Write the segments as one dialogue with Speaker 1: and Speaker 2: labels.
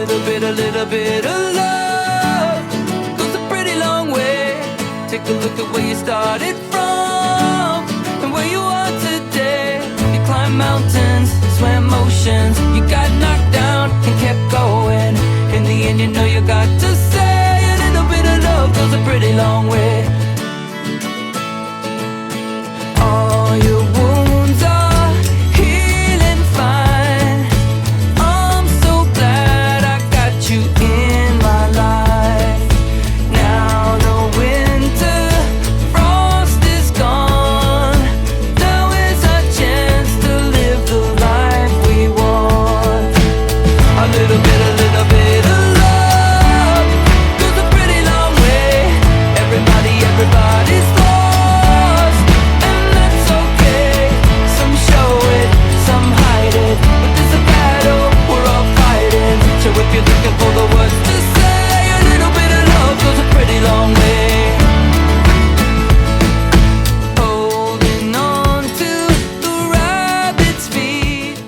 Speaker 1: little bit of love goes a pretty long way. Take a look at where you started from and where you are today. You climbed mountains, swam oceans, you got knocked down and kept going. In the end, you know you got to say a little bit of love goes a pretty long way. All your wounds are healing fine. I'm so glad I got you in my life. Now the winter frost is gone. Now is our chance to live the life we want. A little bit of love goes a pretty long way. Everybody's lost, and that's okay. Some show it, some hide it, but there's a battle we're all fighting. So if you're looking for the words to say, a little bit of love goes a pretty long way. Holding on to the rabbit's feet.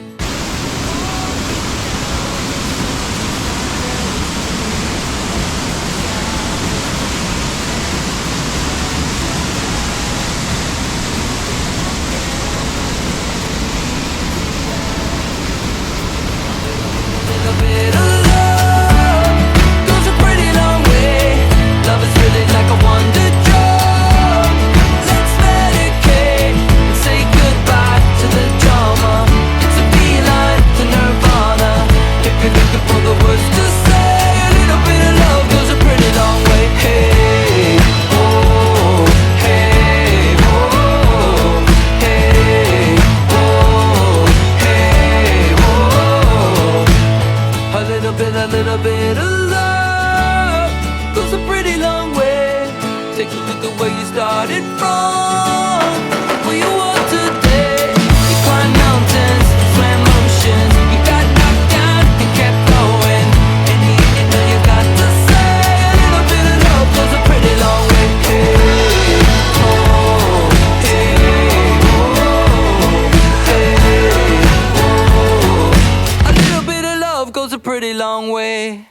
Speaker 1: A bit of love goes a pretty long way. Love is really like a wonder drug. Let's medicate and say goodbye to the drama. It's a beeline to nirvana. If you're looking for the words to say, a little bit of love goes a pretty long way. Hey, oh, hey, oh, hey, oh, hey, oh. A little bit of love goes a pretty long way. Take a look at where you started from, where you are today. You climbed mountains, swam oceans, you got knocked down and kept going. In the end, you know you got to say a little bit of love goes a pretty long way. Hey, oh, hey, oh, hey, oh. A little bit of love goes a pretty long way.